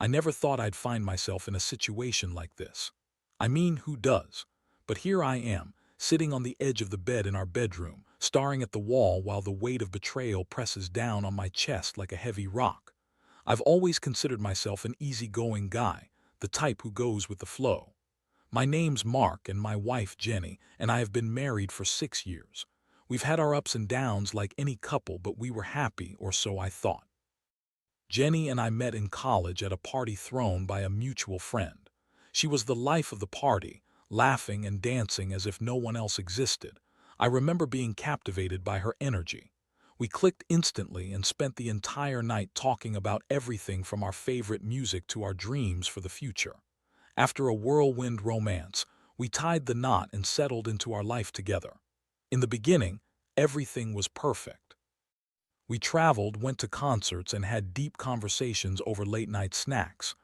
I never thought I'd find myself in a situation like this. I mean, who does? But here I am, sitting on the edge of the bed in our bedroom, staring at the wall while the weight of betrayal presses down on my chest like a heavy rock. I've always considered myself an easygoing guy, the type who goes with the flow. My name's Mark and my wife Jenny, and I have been married for 6 years. We've had our ups and downs like any couple, but we were happy, or so I thought. Jenny and I met in college at a party thrown by a mutual friend. She was the life of the party, laughing and dancing as if no one else existed. I remember being captivated by her energy. We clicked instantly and spent the entire night talking about everything from our favorite music to our dreams for the future. After a whirlwind romance, we tied the knot and settled into our life together. In the beginning, everything was perfect. We traveled, went to concerts, and had deep conversations over late-night snacks.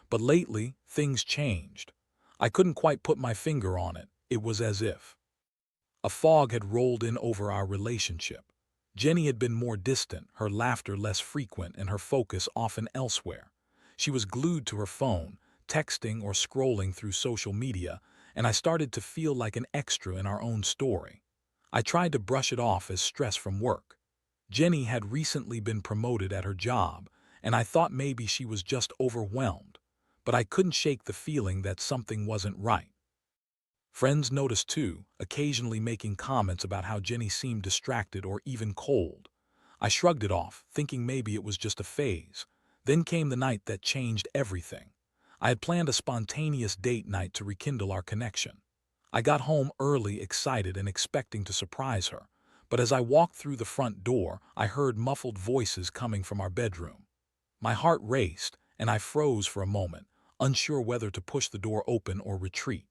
But lately, things changed. I couldn't quite put my finger on it. It was as if a fog had rolled in over our relationship. Jenny had been more distant, her laughter less frequent, and her focus often elsewhere. She was glued to her phone, texting or scrolling through social media, and I started to feel like an extra in our own story. I tried to brush it off as stress from work. Jenny had recently been promoted at her job, and I thought maybe she was just overwhelmed, but I couldn't shake the feeling that something wasn't right. Friends noticed too, occasionally making comments about how Jenny seemed distracted or even cold. I shrugged it off, thinking maybe it was just a phase. Then came the night that changed everything. I had planned a spontaneous date night to rekindle our connection. I got home early, excited and expecting to surprise her. But as I walked through the front door, I heard muffled voices coming from our bedroom. My heart raced, and I froze for a moment, unsure whether to push the door open or retreat.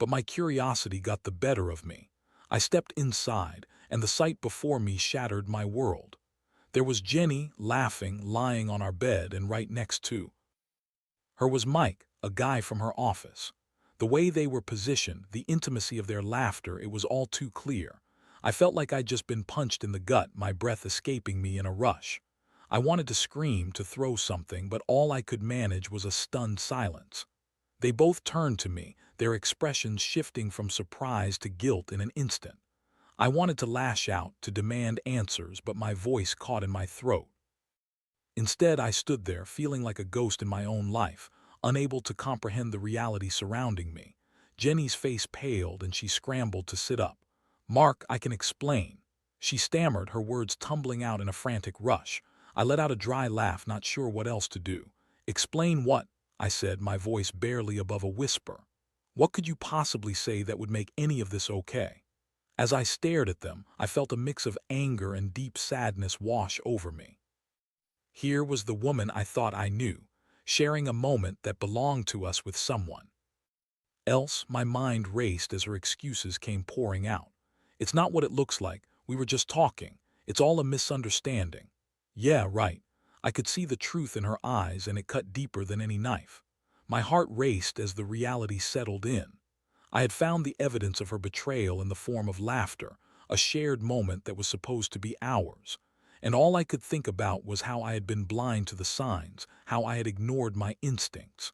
But my curiosity got the better of me. I stepped inside, and the sight before me shattered my world. There was Jenny, laughing, lying on our bed, and right next to her was Mike, a guy from her office. The way they were positioned, the intimacy of their laughter, it was all too clear. I felt like I'd just been punched in the gut, my breath escaping me in a rush. I wanted to scream, to throw something, but all I could manage was a stunned silence. They both turned to me, their expressions shifting from surprise to guilt in an instant. I wanted to lash out, to demand answers, but my voice caught in my throat. Instead, I stood there, feeling like a ghost in my own life, unable to comprehend the reality surrounding me. Jenny's face paled and she scrambled to sit up. "Mark, I can explain." She stammered, her words tumbling out in a frantic rush. I let out a dry laugh, not sure what else to do. "Explain what?" I said, my voice barely above a whisper. "What could you possibly say that would make any of this okay?" As I stared at them, I felt a mix of anger and deep sadness wash over me. Here was the woman I thought I knew, sharing a moment that belonged to us with someone else. My mind raced as her excuses came pouring out. "It's not what it looks like. We were just talking. It's all a misunderstanding." Yeah, right. I could see the truth in her eyes, and it cut deeper than any knife. My heart raced as the reality settled in. I had found the evidence of her betrayal in the form of laughter, a shared moment that was supposed to be ours. And all I could think about was how I had been blind to the signs, how I had ignored my instincts.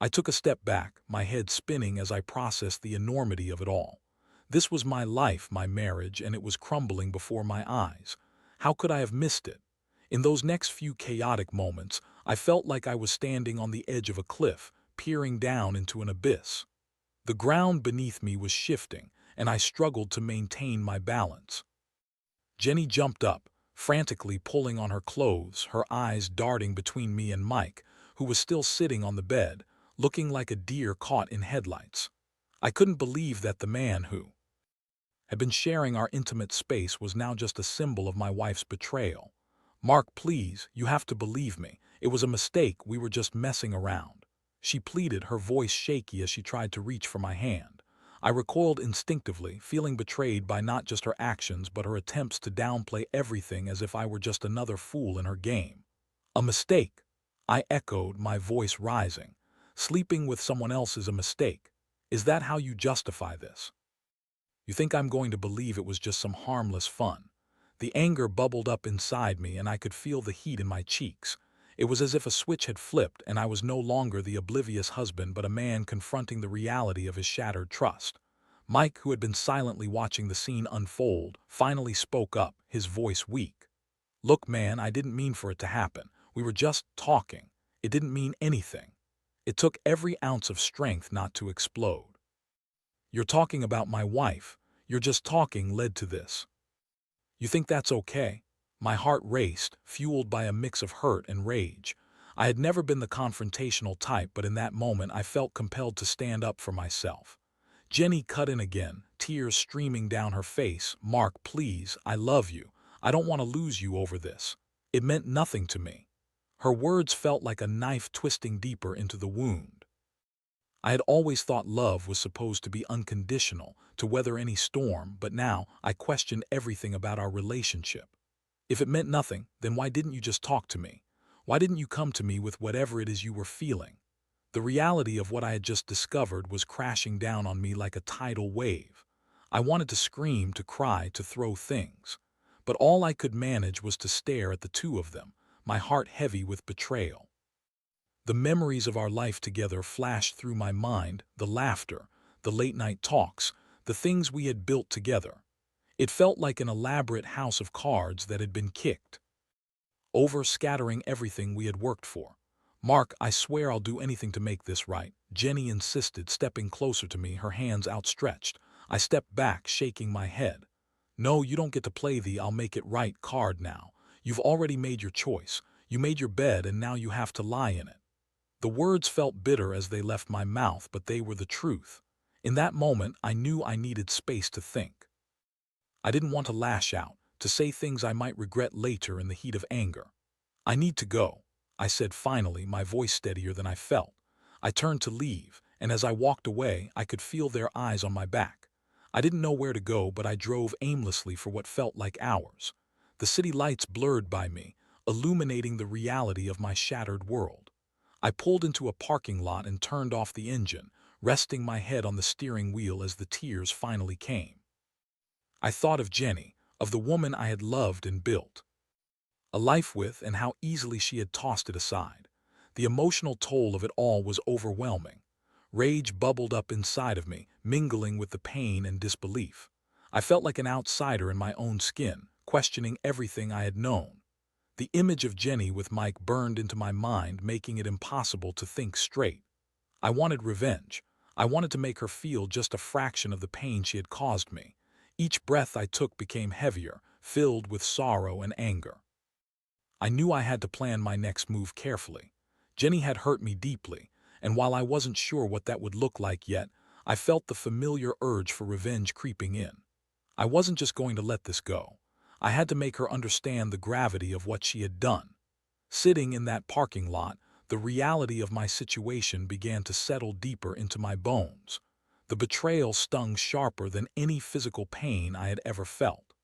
I took a step back, my head spinning as I processed the enormity of it all. This was my life, my marriage, and it was crumbling before my eyes. How could I have missed it? In those next few chaotic moments, I felt like I was standing on the edge of a cliff, peering down into an abyss. The ground beneath me was shifting, and I struggled to maintain my balance. Jenny jumped up, frantically pulling on her clothes, her eyes darting between me and Mike, who was still sitting on the bed, looking like a deer caught in headlights. I couldn't believe that the man who had been sharing our intimate space was now just a symbol of my wife's betrayal. "Mark, please, you have to believe me. It was a mistake, we were just messing around," she pleaded, her voice shaky as she tried to reach for my hand. I recoiled instinctively, feeling betrayed by not just her actions but her attempts to downplay everything as if I were just another fool in her game. "A mistake?" I echoed, my voice rising. "Sleeping with someone else is a mistake. Is that how you justify this? You think I'm going to believe it was just some harmless fun?" The anger bubbled up inside me, and I could feel the heat in my cheeks. It was as if a switch had flipped and I was no longer the oblivious husband but a man confronting the reality of his shattered trust. Mike, who had been silently watching the scene unfold, finally spoke up, his voice weak. "Look, man, I didn't mean for it to happen. We were just talking. It didn't mean anything. It took every ounce of strength not to explode. You're talking about my wife. You're just talking led to this. You think that's okay?" My heart raced, fueled by a mix of hurt and rage. I had never been the confrontational type, but in that moment I felt compelled to stand up for myself. Jenny cut in again, tears streaming down her face. "Mark, please, I love you. I don't want to lose you over this. It meant nothing to me." Her words felt like a knife twisting deeper into the wound. I had always thought love was supposed to be unconditional, to weather any storm, but now I questioned everything about our relationship. If it meant nothing, then why didn't you just talk to me? Why didn't you come to me with whatever it is you were feeling? The reality of what I had just discovered was crashing down on me like a tidal wave. I wanted to scream, to cry, to throw things. But all I could manage was to stare at the two of them, my heart heavy with betrayal. The memories of our life together flashed through my mind, the laughter, the late-night talks, the things we had built together. It felt like an elaborate house of cards that had been kicked over, scattering everything we had worked for. "Mark, I swear I'll do anything to make this right," Jenny insisted, stepping closer to me, her hands outstretched. I stepped back, shaking my head. "No, you don't get to play the 'I'll make it right' card now. You've already made your choice. You made your bed and now you have to lie in it." The words felt bitter as they left my mouth, but they were the truth. In that moment, I knew I needed space to think. I didn't want to lash out, to say things I might regret later in the heat of anger. "I need to go," I said finally, my voice steadier than I felt. I turned to leave, and as I walked away, I could feel their eyes on my back. I didn't know where to go, but I drove aimlessly for what felt like hours. The city lights blurred by me, illuminating the reality of my shattered world. I pulled into a parking lot and turned off the engine, resting my head on the steering wheel as the tears finally came. I thought of Jenny, of the woman I had loved and built a life with, and how easily she had tossed it aside. The emotional toll of it all was overwhelming. Rage bubbled up inside of me, mingling with the pain and disbelief. I felt like an outsider in my own skin, questioning everything I had known. The image of Jenny with Mike burned into my mind, making it impossible to think straight. I wanted revenge. I wanted to make her feel just a fraction of the pain she had caused me. Each breath I took became heavier, filled with sorrow and anger. I knew I had to plan my next move carefully. Jenny had hurt me deeply, and while I wasn't sure what that would look like yet, I felt the familiar urge for revenge creeping in. I wasn't just going to let this go. I had to make her understand the gravity of what she had done. Sitting in that parking lot, the reality of my situation began to settle deeper into my bones. The betrayal stung sharper than any physical pain I had ever felt.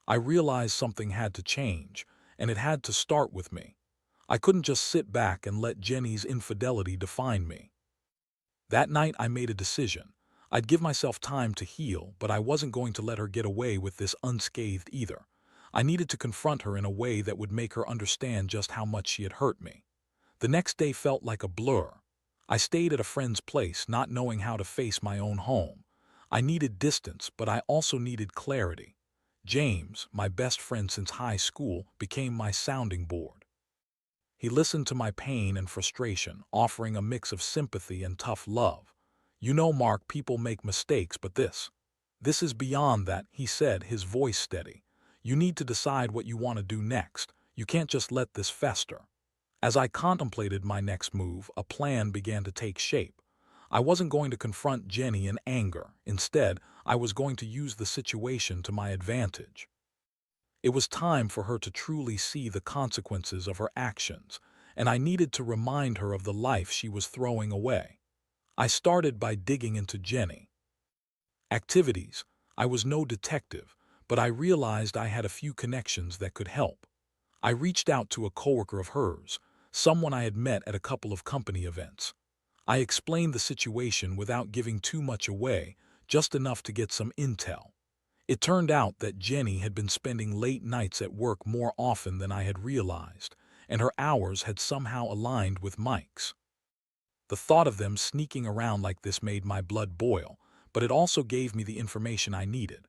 I realized something had to change, and it had to start with me. I couldn't just sit back and let Jenny's infidelity define me. That night I made a decision. I'd give myself time to heal, but I wasn't going to let her get away with this unscathed either. I needed to confront her in a way that would make her understand just how much she had hurt me. The next day felt like a blur. I stayed at a friend's place, not knowing how to face my own home. I needed distance, but I also needed clarity. James, my best friend since high school, became my sounding board. He listened to my pain and frustration, offering a mix of sympathy and tough love. "You know, Mark, people make mistakes, but this is beyond that," he said, his voice steady. "You need to decide what you want to do next. You can't just let this fester." As I contemplated my next move, a plan began to take shape. I wasn't going to confront Jenny in anger. Instead, I was going to use the situation to my advantage. It was time for her to truly see the consequences of her actions, and I needed to remind her of the life she was throwing away. I started by digging into Jenny. Activities. I was no detective, but I realized I had a few connections that could help. I reached out to a coworker of hers, someone I had met at a couple of company events. I explained the situation without giving too much away, just enough to get some intel. It turned out that Jenny had been spending late nights at work more often than I had realized, and her hours had somehow aligned with Mike's. The thought of them sneaking around like this made my blood boil, but it also gave me the information I needed.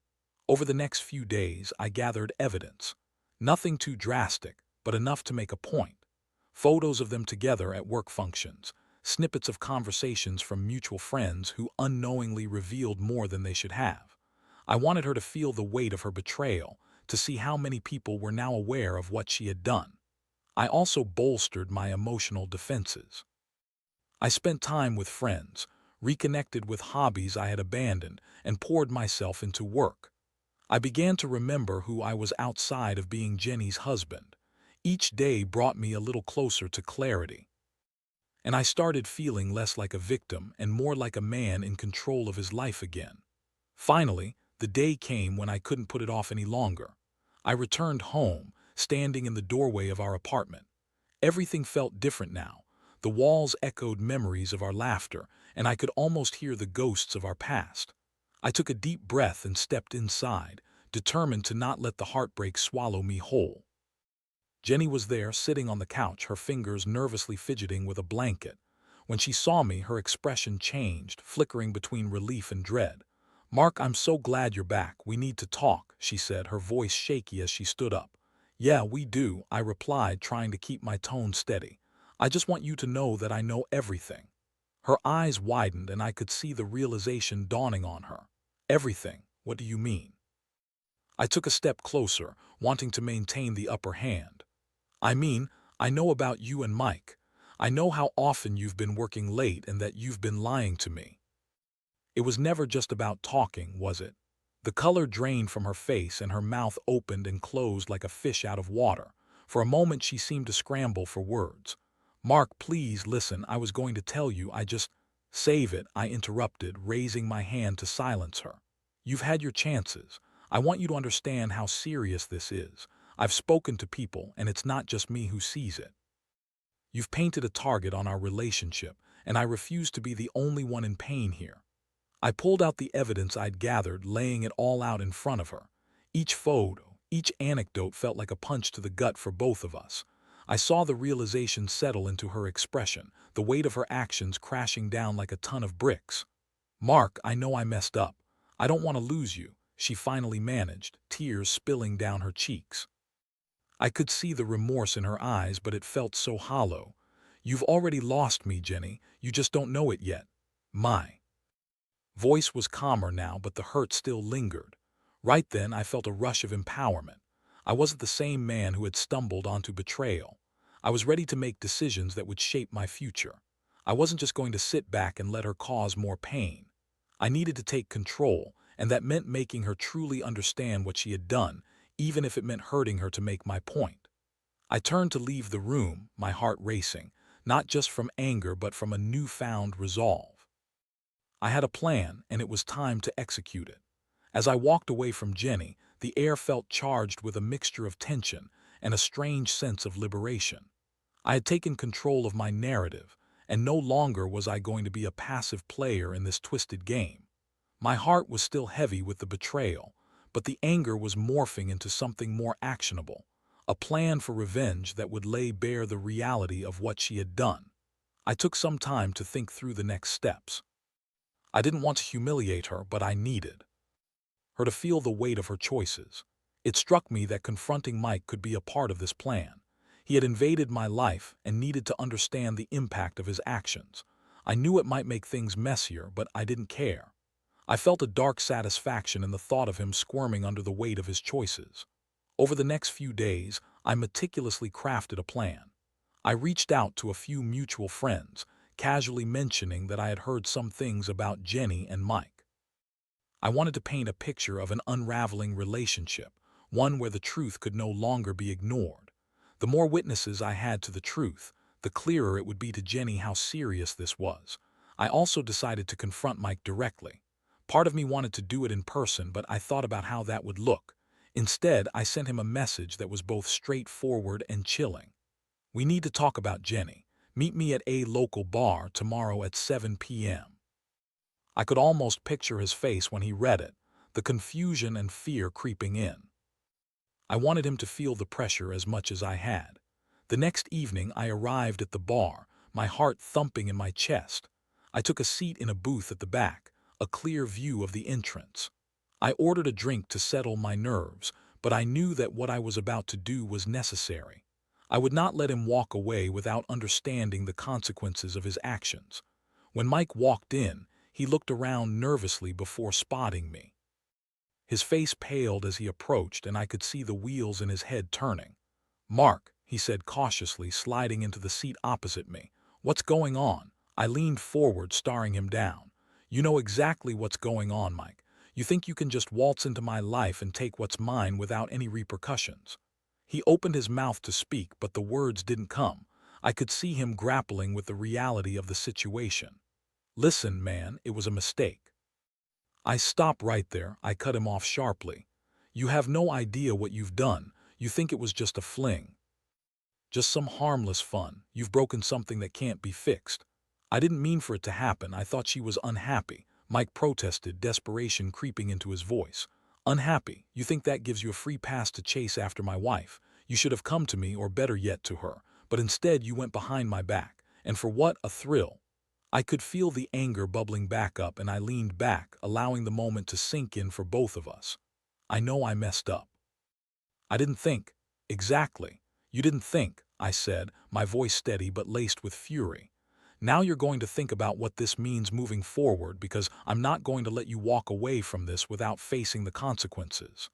Over the next few days, I gathered evidence. Nothing too drastic, but enough to make a point. Photos of them together at work functions, snippets of conversations from mutual friends who unknowingly revealed more than they should have. I wanted her to feel the weight of her betrayal, to see how many people were now aware of what she had done. I also bolstered my emotional defenses. I spent time with friends, reconnected with hobbies I had abandoned, and poured myself into work. I began to remember who I was outside of being Jenny's husband. Each day brought me a little closer to clarity, and I started feeling less like a victim and more like a man in control of his life again. Finally, the day came when I couldn't put it off any longer. I returned home, standing in the doorway of our apartment. Everything felt different now. The walls echoed memories of our laughter, and I could almost hear the ghosts of our past. I took a deep breath and stepped inside, determined to not let the heartbreak swallow me whole. Jenny was there, sitting on the couch, her fingers nervously fidgeting with a blanket. When she saw me, her expression changed, flickering between relief and dread. "Mark, I'm so glad you're back. We need to talk," she said, her voice shaky as she stood up. "Yeah, we do," I replied, trying to keep my tone steady. "I just want you to know that I know everything." Her eyes widened, and I could see the realization dawning on her. "Everything? What do you mean?" I took a step closer, wanting to maintain the upper hand. "I mean, I know about you and Mike. I know how often you've been working late and that you've been lying to me." It was never just about talking, was it? The color drained from her face and her mouth opened and closed like a fish out of water. For a moment she seemed to scramble for words. "Mark, please listen, I was going to tell you, I just—" "Save it," I interrupted, raising my hand to silence her. "You've had your chances. I want you to understand how serious this is. I've spoken to people, and it's not just me who sees it. You've painted a target on our relationship, and I refuse to be the only one in pain here." I pulled out the evidence I'd gathered, laying it all out in front of her. Each photo, each anecdote felt like a punch to the gut for both of us. I saw the realization settle into her expression, the weight of her actions crashing down like a ton of bricks. "Mark, I know I messed up. I don't want to lose you," she finally managed, tears spilling down her cheeks. I could see the remorse in her eyes, but it felt so hollow. "You've already lost me, Jenny. You just don't know it yet." My voice was calmer now, but the hurt still lingered. Right then, I felt a rush of empowerment. I wasn't the same man who had stumbled onto betrayal. I was ready to make decisions that would shape my future. I wasn't just going to sit back and let her cause more pain. I needed to take control, and that meant making her truly understand what she had done, even if it meant hurting her to make my point. I turned to leave the room, my heart racing, not just from anger but from a newfound resolve. I had a plan, and it was time to execute it. As I walked away from Jenny, the air felt charged with a mixture of tension and a strange sense of liberation. I had taken control of my narrative, and no longer was I going to be a passive player in this twisted game. My heart was still heavy with the betrayal, but the anger was morphing into something more actionable, a plan for revenge that would lay bare the reality of what she had done. I took some time to think through the next steps. I didn't want to humiliate her, but I needed her to feel the weight of her choices. It struck me that confronting Mike could be a part of this plan. He had invaded my life and needed to understand the impact of his actions. I knew it might make things messier, but I didn't care. I felt a dark satisfaction in the thought of him squirming under the weight of his choices. Over the next few days, I meticulously crafted a plan. I reached out to a few mutual friends, casually mentioning that I had heard some things about Jenny and Mike. I wanted to paint a picture of an unraveling relationship, one where the truth could no longer be ignored. The more witnesses I had to the truth, the clearer it would be to Jenny how serious this was. I also decided to confront Mike directly. Part of me wanted to do it in person, but I thought about how that would look. Instead, I sent him a message that was both straightforward and chilling. "We need to talk about Jenny. Meet me at a local bar tomorrow at 7 p.m. I could almost picture his face when he read it, the confusion and fear creeping in. I wanted him to feel the pressure as much as I had. The next evening I arrived at the bar, my heart thumping in my chest. I took a seat in a booth at the back, a clear view of the entrance. I ordered a drink to settle my nerves, but I knew that what I was about to do was necessary. I would not let him walk away without understanding the consequences of his actions. When Mike walked in, he looked around nervously before spotting me. His face paled as he approached, and I could see the wheels in his head turning. "Mark," he said cautiously, sliding into the seat opposite me. "What's going on?" I leaned forward, staring him down. "You know exactly what's going on, Mike. You think you can just waltz into my life and take what's mine without any repercussions." He opened his mouth to speak, but the words didn't come. I could see him grappling with the reality of the situation. "Listen, man, it was a mistake." I stopped right there. I cut him off sharply. "You have no idea what you've done. You think it was just a fling. Just some harmless fun. You've broken something that can't be fixed." "I didn't mean for it to happen. I thought she was unhappy," Mike protested, desperation creeping into his voice. "Unhappy? You think that gives you a free pass to chase after my wife? You should have come to me, or better yet, to her. But instead you went behind my back. And for what? A thrill." I could feel the anger bubbling back up, and I leaned back, allowing the moment to sink in for both of us. "I know I messed up. I didn't think." "Exactly. You didn't think," I said, my voice steady but laced with fury. "Now you're going to think about what this means moving forward, because I'm not going to let you walk away from this without facing the consequences."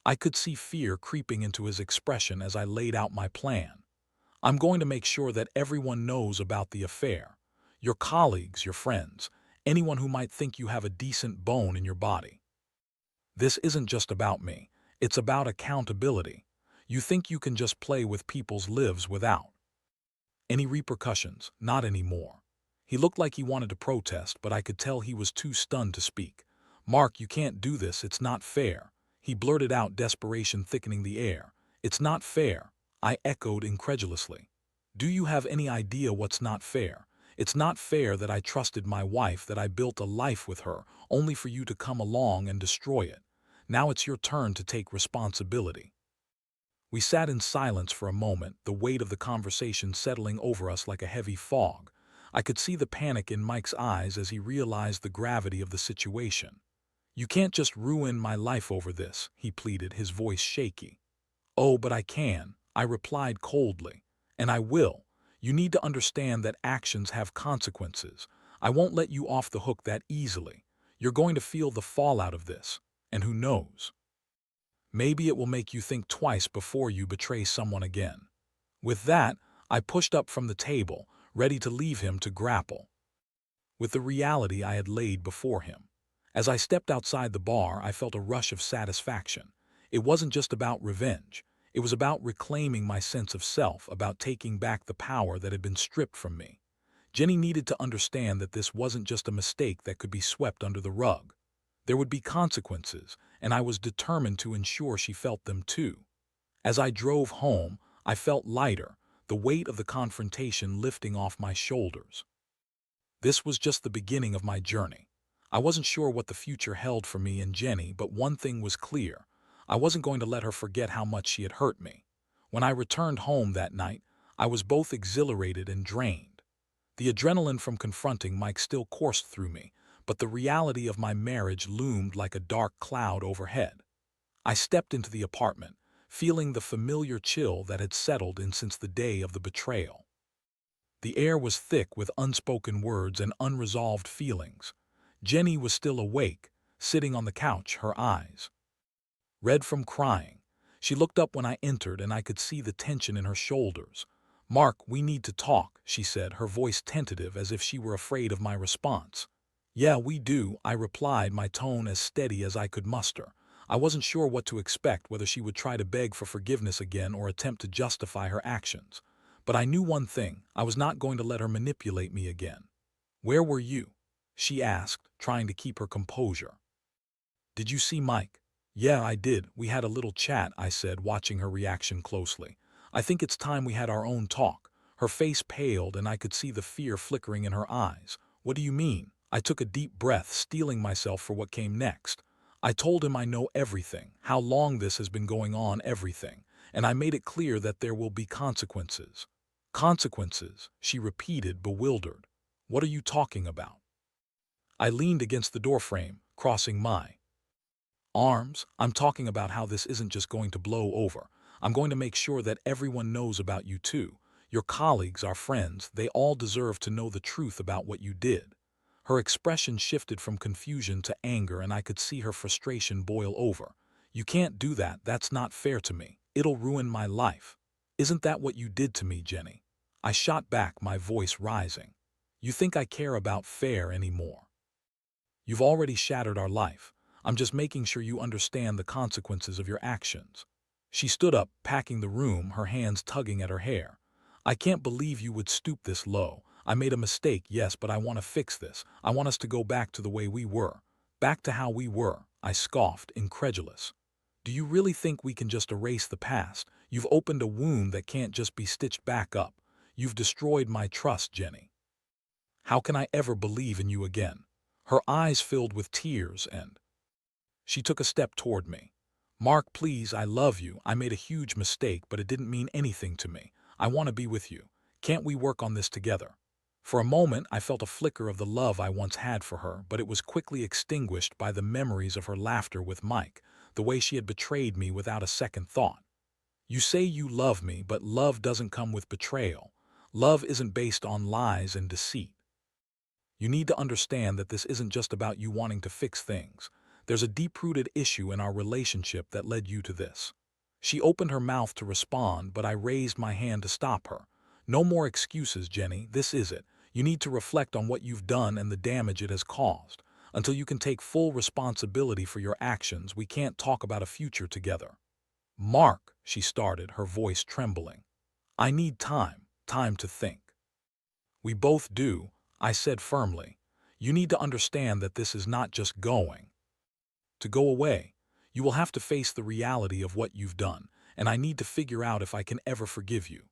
I could see fear creeping into his expression as I laid out my plan. "I'm going to make sure that everyone knows about the affair. Your colleagues, your friends, anyone who might think you have a decent bone in your body. This isn't just about me. It's about accountability. You think you can just play with people's lives without any repercussions? Not anymore." He looked like he wanted to protest, but I could tell he was too stunned to speak. "Mark, you can't do this. It's not fair." He blurted out, desperation thickening the air. "It's not fair," I echoed incredulously. "Do you have any idea what's not fair? It's not fair that I trusted my wife, that I built a life with her, only for you to come along and destroy it. Now it's your turn to take responsibility." We sat in silence for a moment, the weight of the conversation settling over us like a heavy fog. I could see the panic in Mike's eyes as he realized the gravity of the situation. "You can't just ruin my life over this," he pleaded, his voice shaky. "Oh, but I can," I replied coldly. "And I will. You need to understand that actions have consequences. I won't let you off the hook that easily. You're going to feel the fallout of this. And who knows? Maybe it will make you think twice before you betray someone again." With that, I pushed up from the table, ready to leave him to grapple with the reality I had laid before him. As I stepped outside the bar, I felt a rush of satisfaction. It wasn't just about revenge. It was about reclaiming my sense of self, about taking back the power that had been stripped from me. Jenny needed to understand that this wasn't just a mistake that could be swept under the rug. There would be consequences, and I was determined to ensure she felt them too. As I drove home, I felt lighter, the weight of the confrontation lifting off my shoulders. This was just the beginning of my journey. I wasn't sure what the future held for me and Jenny, but one thing was clear. I wasn't going to let her forget how much she had hurt me. When I returned home that night, I was both exhilarated and drained. The adrenaline from confronting Mike still coursed through me, but the reality of my marriage loomed like a dark cloud overhead. I stepped into the apartment, feeling the familiar chill that had settled in since the day of the betrayal. The air was thick with unspoken words and unresolved feelings. Jenny was still awake, sitting on the couch, her eyes red from crying. She looked up when I entered, and I could see the tension in her shoulders. "Mark, we need to talk," she said, her voice tentative as if she were afraid of my response. "Yeah, we do," I replied, my tone as steady as I could muster. I wasn't sure what to expect, whether she would try to beg for forgiveness again or attempt to justify her actions. But I knew one thing: I was not going to let her manipulate me again. "Where were you?" she asked, trying to keep her composure. "Did you see Mike?" "Yeah, I did. We had a little chat," I said, watching her reaction closely. "I think it's time we had our own talk." Her face paled, and I could see the fear flickering in her eyes. "What do you mean?" I took a deep breath, steeling myself for what came next. I told him I know everything, how long this has been going on, everything. and I made it clear that there will be consequences. Consequences, she repeated, bewildered. What are you talking about? I leaned against the doorframe, crossing my arms. I'm talking about how this isn't just going to blow over. I'm going to make sure that everyone knows about you too. Your colleagues, our friends, they all deserve to know the truth about what you did. Her expression shifted from confusion to anger, and I could see her frustration boil over. You can't do that. That's not fair to me. It'll ruin my life. Isn't that what you did to me, Jenny? I shot back, my voice rising. You think I care about fair anymore? You've already shattered our life. I'm just making sure you understand the consequences of your actions. She stood up, packing the room, her hands tugging at her hair. I can't believe you would stoop this low. I made a mistake, yes, but I want to fix this. I want us to go back to the way we were. Back to how we were, I scoffed, incredulous. Do you really think we can just erase the past? You've opened a wound that can't just be stitched back up. You've destroyed my trust, Jenny. How can I ever believe in you again? Her eyes filled with tears, and she took a step toward me. Mark, please, I love you. I made a huge mistake, but it didn't mean anything to me. I want to be with you. Can't we work on this together? For a moment, I felt a flicker of the love I once had for her, but it was quickly extinguished by the memories of her laughter with Mike, the way she had betrayed me without a second thought. You say you love me, but love doesn't come with betrayal. Love isn't based on lies and deceit. You need to understand that this isn't just about you wanting to fix things. There's a deep-rooted issue in our relationship that led you to this. She opened her mouth to respond, but I raised my hand to stop her. No more excuses, Jenny. This is it. You need to reflect on what you've done and the damage it has caused. Until you can take full responsibility for your actions, we can't talk about a future together. Mark, she started, her voice trembling. I need time to think. We both do, I said firmly. You need to understand that this is not just going to go away. You will have to face the reality of what you've done, and I need to figure out if I can ever forgive you.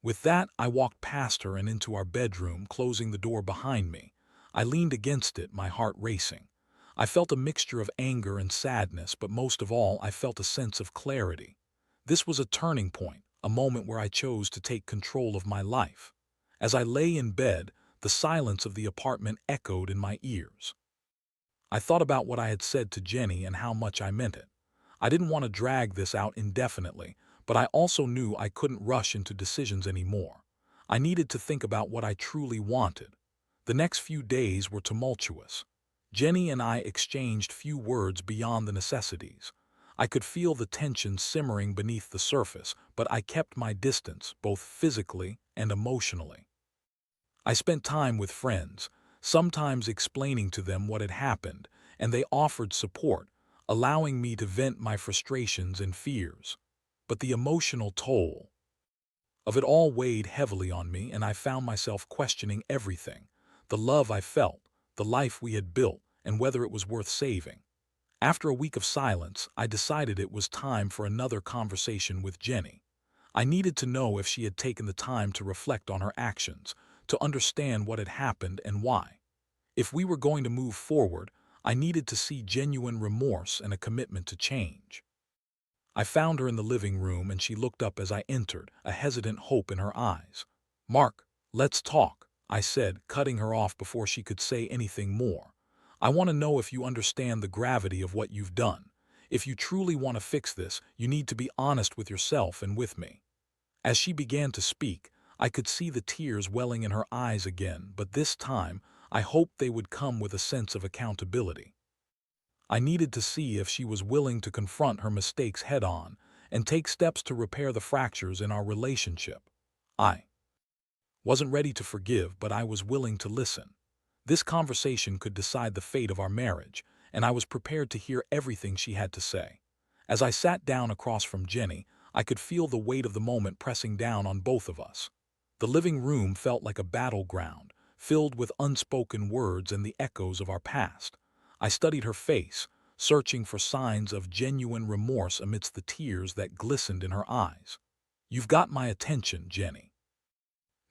With that, I walked past her and into our bedroom, closing the door behind me. I leaned against it, my heart racing. I felt a mixture of anger and sadness, but most of all, I felt a sense of clarity. This was a turning point, a moment where I chose to take control of my life. As I lay in bed, the silence of the apartment echoed in my ears. I thought about what I had said to Jenny and how much I meant it. I didn't want to drag this out indefinitely, but I also knew I couldn't rush into decisions anymore. I needed to think about what I truly wanted. The next few days were tumultuous. Jenny and I exchanged few words beyond the necessities. I could feel the tension simmering beneath the surface, but I kept my distance, both physically and emotionally. I spent time with friends, sometimes explaining to them what had happened, and they offered support, allowing me to vent my frustrations and fears. But the emotional toll of it all weighed heavily on me, and I found myself questioning everything: the love I felt, the life we had built, and whether it was worth saving. After a week of silence, I decided it was time for another conversation with Jenny. I needed to know if she had taken the time to reflect on her actions, to understand what had happened and why. If we were going to move forward, I needed to see genuine remorse and a commitment to change. I found her in the living room, and she looked up as I entered, a hesitant hope in her eyes. Mark, let's talk, I said, cutting her off before she could say anything more. I want to know if you understand the gravity of what you've done. If you truly want to fix this, you need to be honest with yourself and with me. As she began to speak, I could see the tears welling in her eyes again, but this time I hoped they would come with a sense of accountability. I needed to see if she was willing to confront her mistakes head-on and take steps to repair the fractures in our relationship. I wasn't ready to forgive, but I was willing to listen. This conversation could decide the fate of our marriage, and I was prepared to hear everything she had to say. As I sat down across from Jenny, I could feel the weight of the moment pressing down on both of us. The living room felt like a battleground, filled with unspoken words and the echoes of our past. I studied her face, searching for signs of genuine remorse amidst the tears that glistened in her eyes. You've got my attention, Jenny.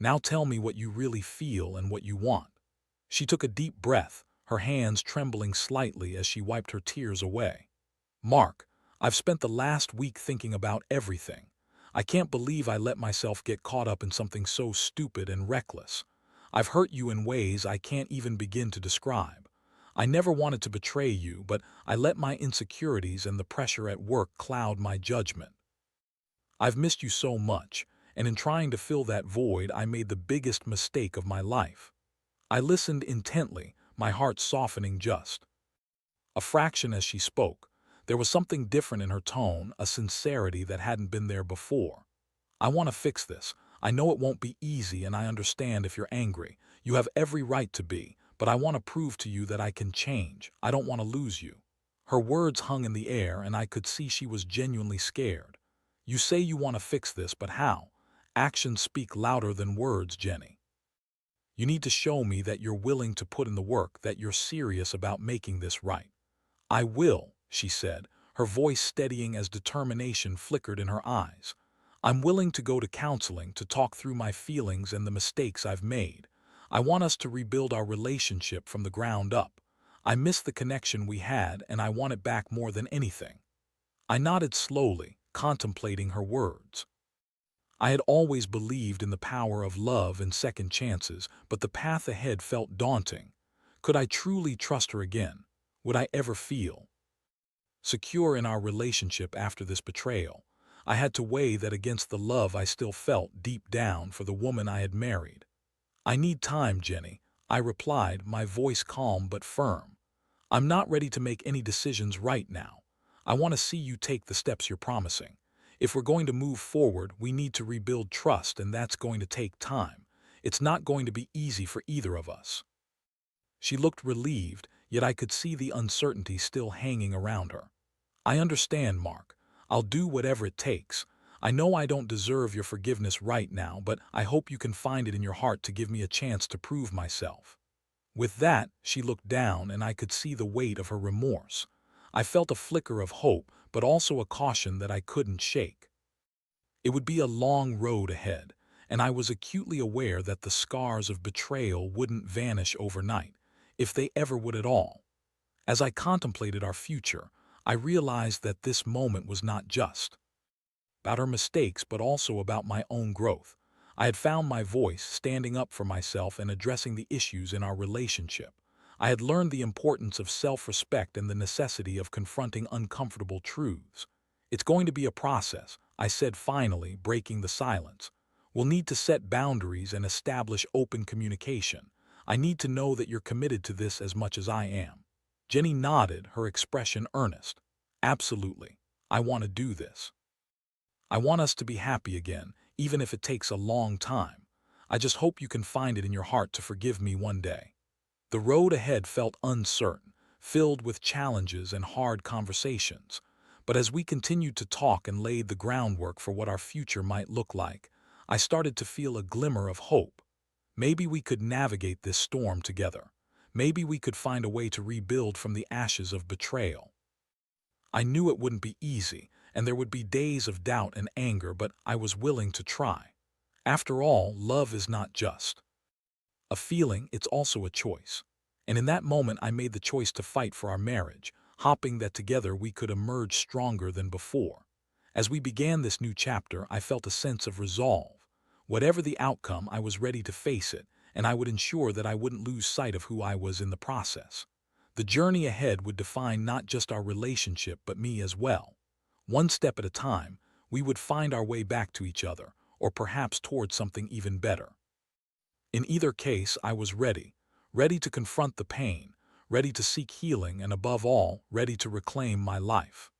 Now tell me what you really feel and what you want. She took a deep breath, her hands trembling slightly as she wiped her tears away. Mark, I've spent the last week thinking about everything. I can't believe I let myself get caught up in something so stupid and reckless. I've hurt you in ways I can't even begin to describe. I never wanted to betray you, but I let my insecurities and the pressure at work cloud my judgment. I've missed you so much, and in trying to fill that void, I made the biggest mistake of my life. I listened intently, my heart softening just a fraction as she spoke. There was something different in her tone, a sincerity that hadn't been there before. I want to fix this. I know it won't be easy, and I understand if you're angry. You have every right to be, but I want to prove to you that I can change. I don't want to lose you. Her words hung in the air, and I could see she was genuinely scared. You say you want to fix this, but how? Actions speak louder than words, Jenny. You need to show me that you're willing to put in the work, that you're serious about making this right. I will, she said, her voice steadying as determination flickered in her eyes. I'm willing to go to counseling to talk through my feelings and the mistakes I've made. I want us to rebuild our relationship from the ground up. I miss the connection we had, and I want it back more than anything. I nodded slowly, contemplating her words. I had always believed in the power of love and second chances, but the path ahead felt daunting. Could I truly trust her again? Would I ever feel secure in our relationship after this betrayal? I had to weigh that against the love I still felt deep down for the woman I had married. I need time, Jenny, I replied, my voice calm but firm. I'm not ready to make any decisions right now. I want to see you take the steps you're promising. If we're going to move forward, we need to rebuild trust, and that's going to take time. It's not going to be easy for either of us. She looked relieved, yet I could see the uncertainty still hanging around her. I understand, Mark. I'll do whatever it takes. I know I don't deserve your forgiveness right now, but I hope you can find it in your heart to give me a chance to prove myself. With that, she looked down, and I could see the weight of her remorse. I felt a flicker of hope, but also a caution that I couldn't shake. It would be a long road ahead, and I was acutely aware that the scars of betrayal wouldn't vanish overnight, if they ever would at all. As I contemplated our future, I realized that this moment was not just about her mistakes, but also about my own growth. I had found my voice, standing up for myself and addressing the issues in our relationship. I had learned the importance of self-respect and the necessity of confronting uncomfortable truths. It's going to be a process, I said finally, breaking the silence. We'll need to set boundaries and establish open communication. I need to know that you're committed to this as much as I am. Jenny nodded, her expression earnest. Absolutely. I want to do this. I want us to be happy again, even if it takes a long time. I just hope you can find it in your heart to forgive me one day. The road ahead felt uncertain, filled with challenges and hard conversations. But as we continued to talk and laid the groundwork for what our future might look like, I started to feel a glimmer of hope. Maybe we could navigate this storm together. Maybe we could find a way to rebuild from the ashes of betrayal. I knew it wouldn't be easy, and there would be days of doubt and anger, but I was willing to try. After all, love is not just a feeling, it's also a choice. And in that moment, I made the choice to fight for our marriage, hoping that together we could emerge stronger than before. As we began this new chapter, I felt a sense of resolve. Whatever the outcome, I was ready to face it, and I would ensure that I wouldn't lose sight of who I was in the process. The journey ahead would define not just our relationship, but me as well. One step at a time, we would find our way back to each other, or perhaps towards something even better. In either case, I was ready, ready to confront the pain, ready to seek healing, and above all, ready to reclaim my life.